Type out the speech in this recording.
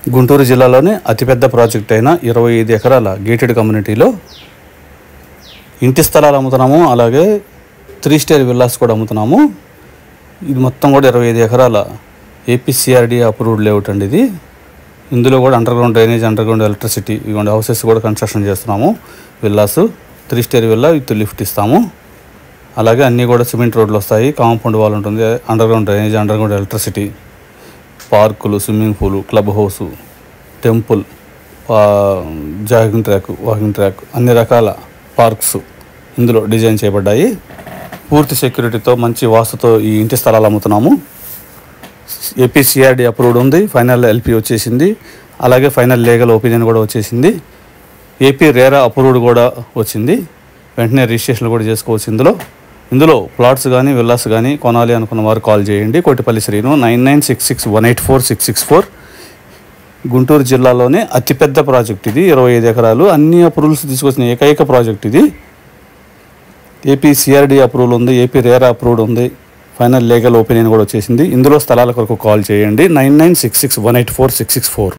గుంటూరు జిల్లాలోనే అతిపెద్ద ప్రాజెక్ట్ అయిన 25 ఎకరాల గేటెడ్ కమ్యూనిటీలో ఇంటి స్థలాలు అమ్ముతున్నాము. అలాగే 3 స్టేర్ విల్లాస్ కూడా అమ్ముతున్నాము. ఇది మొత్తం కూడా 25 ఎకరాల ఏపీసీఆర్డీ అప్రూవ్డ్ లేఅవుట్ అండి ఇది. ఇందులో కూడా అండర్గ్రౌండ్ డ్రైనేజ్, అండర్గ్రౌండ్ ఎలక్ట్రిసిటీ, ఇవ్వండి హౌసెస్ కూడా కన్స్ట్రక్షన్ చేస్తున్నాము. Villas 3 stair villa with lift ఇస్తాము. అలాగే అన్నీ కూడా సిమెంట్ రోడ్లు వస్తాయి. కాంపౌండ్ వాల్ ఉంటుంది, అండర్గ్రౌండ్ డ్రైనేజ్, అండర్గ్రౌండ్ ఎలక్ట్రిసిటీ, పార్కులు, స్విమ్మింగ్ పూలు, club house, temple, jogging track, walking track, అన్ని రకాల పార్క్స్ ఇందులో డిజైన్ చేయబడ్డాయి. పూర్తి సెక్యూరిటీతో మంచి వాస్తుతో ఈ ఇంటి స్థలాలు అమ్ముతున్నాము. ఏపీసీఆర్డీ అప్రూవ్డ్ ఉంది, ఫైనల్ ఎల్పీ వచ్చేసింది, అలాగే ఫైనల్ లీగల్ ఒపీనియన్ కూడా వచ్చేసింది. ఏపీ రేరా అప్రూవ్డ్ కూడా వచ్చింది. వెంటనే రిజిస్ట్రేషన్ కూడా చేసుకోవచ్చు. ఇందులో ప్లాట్స్ కానీ విల్లాస్ కానీ కొనాలి అనుకున్న వారు కాల్ చేయండి. కోటిపల్లి శ్రీను 9966184664. గుంటూరు జిల్లాలోనే అతిపెద్ద ప్రాజెక్ట్ ఇది. 25 ఎకరాలు, అన్ని అప్రూవల్స్ తీసుకొచ్చిన ఏకైక ప్రాజెక్ట్ ఇది. ఏపీసీఆర్డీ అప్రూవల్ ఉంది, ఏపీ రేరా అప్రూవ్డ్ ఉంది, ఫైనల్ లీగల్ ఒపీనియన్ కూడా వచ్చేసింది. ఇందులో స్థలాల కొరకు కాల్ చేయండి 9966184664.